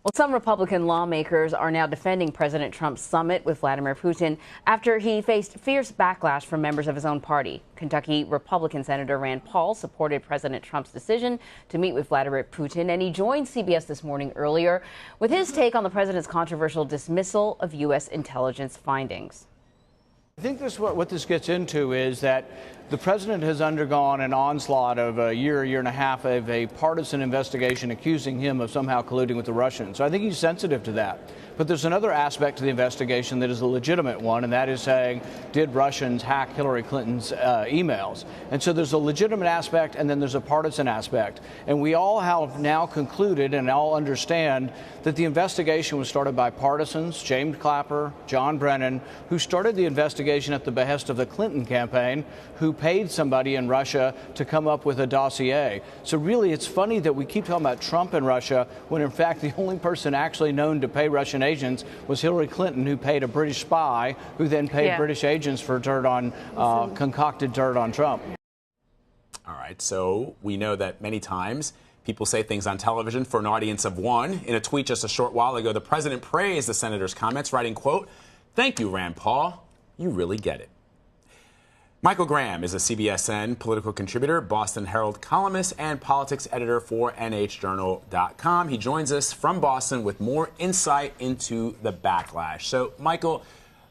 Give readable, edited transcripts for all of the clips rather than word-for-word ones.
Well, some Republican lawmakers are now defending President Trump's summit with Vladimir Putin after he faced fierce backlash from members of his own party. Kentucky Republican Senator Rand Paul supported President Trump's decision to meet with Vladimir Putin, and he joined CBS This Morning earlier with his take on the president's controversial dismissal of U.S. intelligence findings. I think what this gets into is that the president has undergone an onslaught of a year and a half of a partisan investigation accusing him of somehow colluding with the Russians. So I think he's sensitive to that. But there's another aspect to the investigation that is a legitimate one, and that is saying, did Russians hack Hillary Clinton's emails? And so there's a legitimate aspect, and then there's a partisan aspect. And we all have now concluded and all understand that the investigation was started by partisans, James Clapper, John Brennan, who started the investigation at the behest of the Clinton campaign, who paid somebody in Russia to come up with a dossier. So really, it's funny that we keep talking about Trump and Russia, when in fact the only person actually known to pay Russian agents was Hillary Clinton, who paid a British spy, who then paid British agents for dirt on, concocted dirt on Trump. All right, so we know that many times people say things on television for an audience of one. In a tweet just a short while ago, the president praised the senator's comments, writing, quote, "Thank you, Rand Paul. You really get it." Michael Graham is a CBSN political contributor, Boston Herald columnist, and politics editor for NHJournal.com. He joins us from Boston with more insight into the backlash. So, Michael,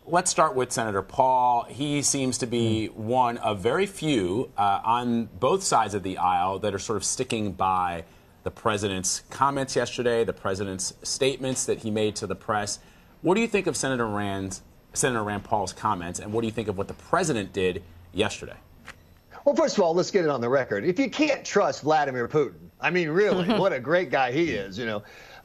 let's start with Senator Paul. He seems to be one of very few on both sides of the aisle that are sort of sticking by the president's comments yesterday, the president's statements that he made to the press. What do you think of Senator Rand Paul's comments, and what do you think of what the president did yesterday? Well, first of all, let's get it on the record. If you can't trust Vladimir Putin, I mean, really, what a great guy he is,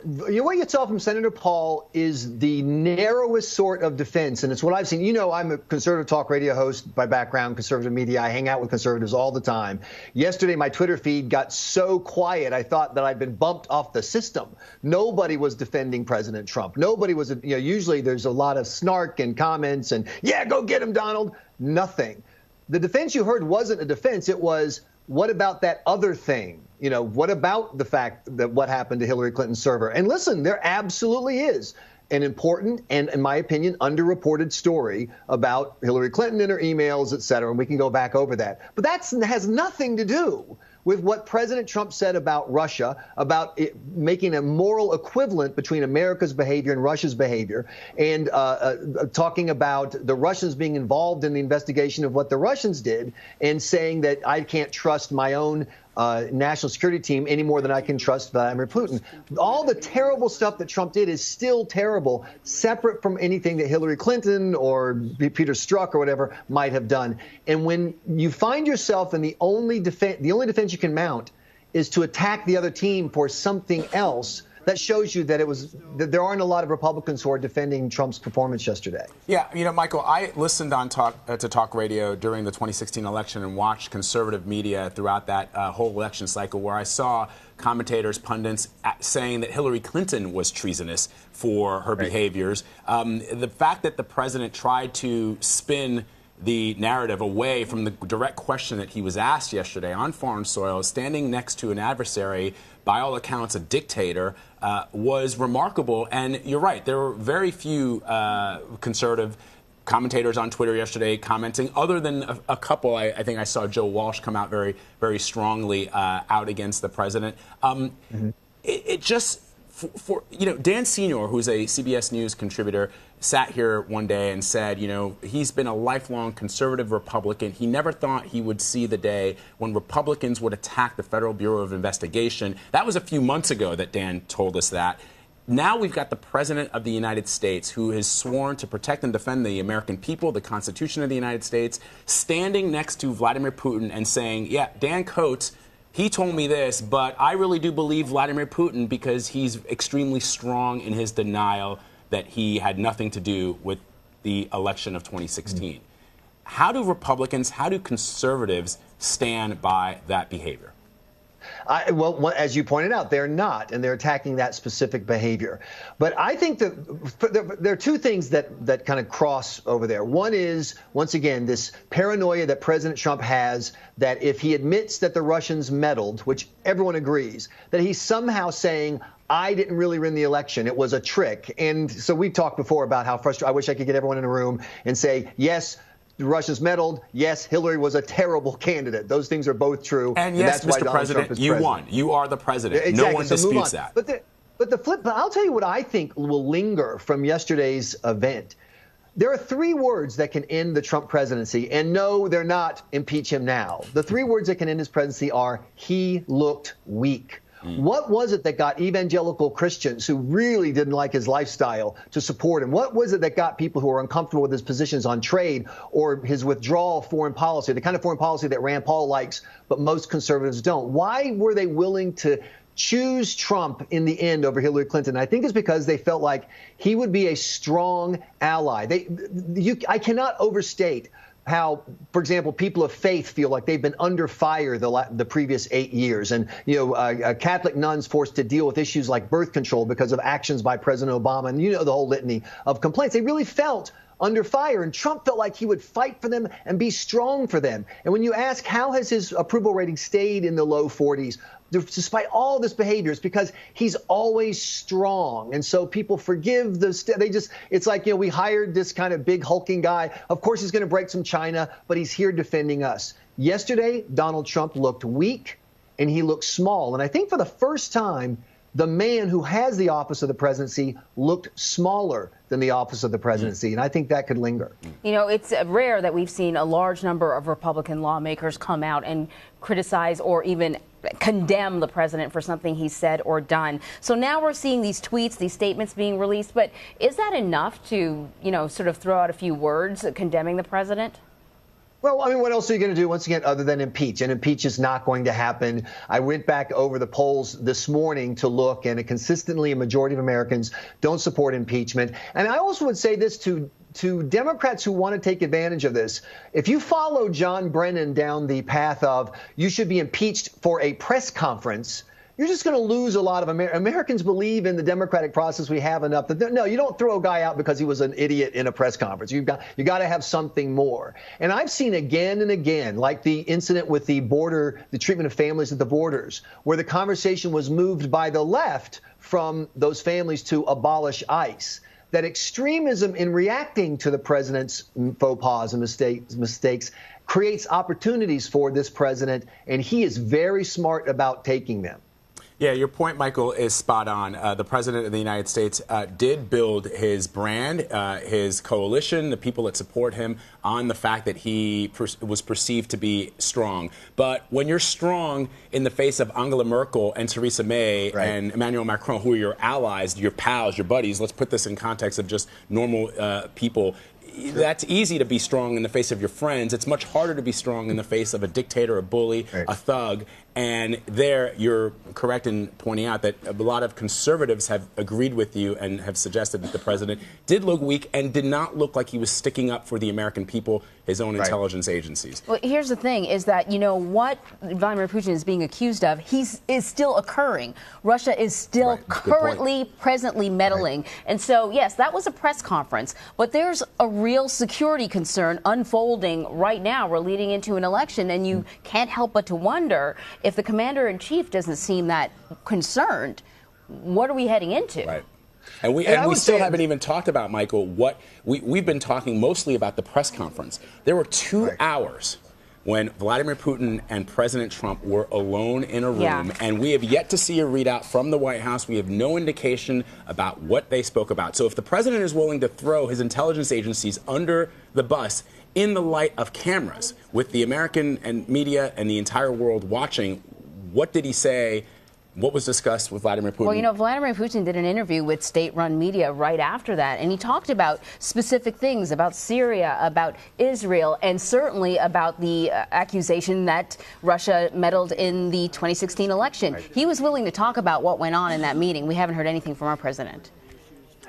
What you saw from Senator Paul is the narrowest sort of defense, and it's what I've seen. I'm a conservative talk radio host by background, conservative media. I hang out with conservatives all the time. Yesterday, my Twitter feed got so quiet, I thought that I'd been bumped off the system. Nobody was defending President Trump. Nobody was, usually there's a lot of snark and comments and, yeah, go get him, Donald. Nothing. The defense you heard wasn't a defense. It was, what about that other thing? What about the fact that what happened to Hillary Clinton's server? And listen, there absolutely is an important and, in my opinion, underreported story about Hillary Clinton and her emails, et cetera, and we can go back over that. But that has nothing to do with what President Trump said about Russia, about it making a moral equivalent between America's behavior and Russia's behavior, and talking about the Russians being involved in the investigation of what the Russians did, and saying that I can't trust my own national security team any more than I can trust Vladimir Putin. All the terrible stuff that Trump did is still terrible, separate from anything that Hillary Clinton or Peter Strzok or whatever might have done. And when you find yourself in the only defense you can mount is to attack the other team for something else, that shows you that there aren't a lot of Republicans who are defending Trump's performance yesterday. Yeah, Michael, I listened on to talk radio during the 2016 election and watched conservative media throughout that whole election cycle, where I saw commentators, pundits saying that Hillary Clinton was treasonous for her behaviors. The fact that the president tried to spin the narrative away from the direct question that he was asked yesterday on foreign soil, standing next to an adversary, by all accounts a dictator, was remarkable. And you're right, there were very few conservative commentators on Twitter yesterday commenting, other than a couple. I think I saw Joe Walsh come out very, very strongly out against the president. It just, Dan Senior, who's a CBS News contributor, sat here one day and said, he's been a lifelong conservative Republican. He never thought he would see the day when Republicans would attack the Federal Bureau of Investigation. That was a few months ago that Dan told us that. Now we've got the President of the United States, who has sworn to protect and defend the American people, the Constitution of the United States, standing next to Vladimir Putin and saying, yeah, Dan Coates, he told me this, but I really do believe Vladimir Putin because he's extremely strong in his denial that he had nothing to do with the election of 2016. How do Republicans, how do conservatives stand by that behavior? Well, as you pointed out, they're not, and they're attacking that specific behavior. But I think that there are two things that kind of cross over there. One is, once again, this paranoia that President Trump has that if he admits that the Russians meddled, which everyone agrees, that he's somehow saying, I didn't really win the election. It was a trick. And so we talked before about how frustrated. I wish I could get everyone in a room and say, yes, the Russians meddled. Yes, Hillary was a terrible candidate. Those things are both true. And yes, that's why Mr. Donald President, Trump is you president. won. You are the president. Exactly. No one So disputes that. But I'll tell you what I think will linger from yesterday's event. There are 3 words that can end the Trump presidency, and no, they're not impeach him now. The 3 words that can end his presidency are he looked weak. What was it that got evangelical Christians who really didn't like his lifestyle to support him? What was it that got people who are uncomfortable with his positions on trade or his withdrawal foreign policy, the kind of foreign policy that Rand Paul likes, but most conservatives don't? Why were they willing to choose Trump in the end over Hillary Clinton? I think it's because they felt like he would be a strong ally. I cannot overstate how, for example, people of faith feel like they've been under fire the previous 8 years. And, Catholic nuns forced to deal with issues like birth control because of actions by President Obama. And the whole litany of complaints. They really felt under fire. And Trump felt like he would fight for them and be strong for them. And when you ask how has his approval rating stayed in the low 40s, despite all this behavior, it's because he's always strong. And so people forgive it's like, we hired this kind of big hulking guy. Of course, he's going to break some China, but he's here defending us. Yesterday, Donald Trump looked weak and he looked small. And I think for the first time, the man who has the office of the presidency looked smaller than the office of the presidency. And I think that could linger. It's rare that we've seen a large number of Republican lawmakers come out and criticize or even condemn the president for something he said or done. So now we're seeing these tweets, these statements being released. But is that enough to, sort of throw out a few words condemning the president? Well, I mean, what else are you going to do, once again, other than impeach? And impeach is not going to happen. I went back over the polls this morning to look, and consistently a majority of Americans don't support impeachment. And I also would say this to Democrats who want to take advantage of this. If you follow John Brennan down the path of you should be impeached for a press conference, you're just going to lose a lot of Americans believe in the democratic process. We have enough. No, you don't throw a guy out because he was an idiot in a press conference. You got to have something more. And I've seen again and again, like the incident with the treatment of families at the borders, where the conversation was moved by the left from those families to abolish ICE. That extremism in reacting to the president's faux pas and mistakes creates opportunities for this president, and he is very smart about taking them. Yeah, your point, Michael, is spot on. The president of the United States did build his brand, his coalition, the people that support him, on the fact that he was perceived to be strong. But when you're strong in the face of Angela Merkel and Theresa May and Emmanuel Macron, who are your allies, your pals, your buddies, let's put this in context of just normal people. That's easy to be strong in the face of your friends. It's much harder to be strong in the face of a dictator, a bully, a thug. And there, you're correct in pointing out that a lot of conservatives have agreed with you and have suggested that the president did look weak and did not look like he was sticking up for the American people, his own intelligence agencies. Well, here's the thing, is that, what Vladimir Putin is being accused of, is still occurring. Russia is still presently meddling. And so, yes, that was a press conference, but there's a real security concern unfolding right now. We're leading into an election, and you can't help but to wonder, if the commander-in-chief doesn't seem that concerned, what are we heading into? Right. And we still haven't even talked about, Michael, what we've been talking mostly about the press conference. There were 2 hours when Vladimir Putin and President Trump were alone in a room, and we have yet to see a readout from the White House. We have no indication about what they spoke about. So if the president is willing to throw his intelligence agencies under the bus in the light of cameras, with the American and media and the entire world watching, what did he say? What was discussed with Vladimir Putin? Well, Vladimir Putin did an interview with state-run media right after that, and he talked about specific things about Syria, about Israel, and certainly about the accusation that Russia meddled in the 2016 election. He was willing to talk about what went on in that meeting. We haven't heard anything from our president.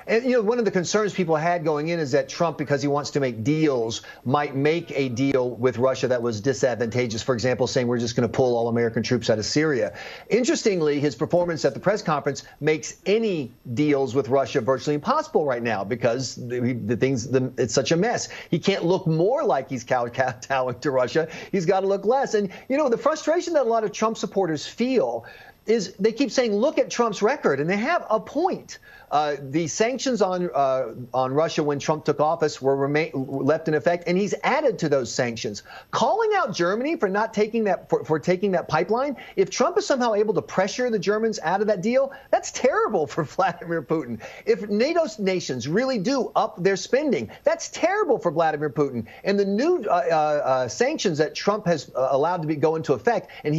And, one of the concerns people had going in is that Trump, because he wants to make deals, might make a deal with Russia that was disadvantageous. For example, saying we're just going to pull all American troops out of Syria. Interestingly, his performance at the press conference makes any deals with Russia virtually impossible right now because it's such a mess. He can't look more like he's kowtowing to Russia. He's got to look less. And, the frustration that a lot of Trump supporters feel is they keep saying, look at Trump's record, and they have a point. The sanctions on Russia when Trump took office were left in effect, and he's added to those sanctions. Calling out Germany for not taking that for taking that pipeline, if Trump is somehow able to pressure the Germans out of that deal, that's terrible for Vladimir Putin. If NATO nations really do up their spending, that's terrible for Vladimir Putin. And the new sanctions that Trump has allowed to go into effect, and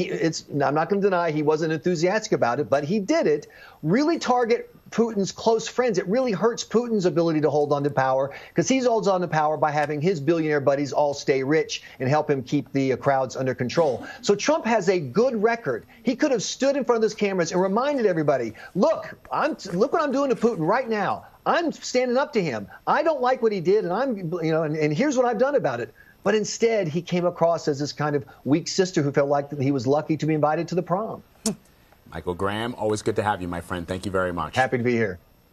I'm not going to deny he wasn't enthusiastic about it, but he did it, really target Putin's close friends. It really hurts Putin's ability to hold on to power, because he holds on to power by having his billionaire buddies all stay rich and help him keep the crowds under control. So Trump has a good record. He could have stood in front of those cameras and reminded everybody, look what I'm doing to Putin right now. I'm standing up to him. I don't like what he did, and and here's what I've done about it. But instead, he came across as this kind of weak sister who felt like he was lucky to be invited to the prom. Michael Graham, always good to have you, my friend. Thank you very much. Happy to be here.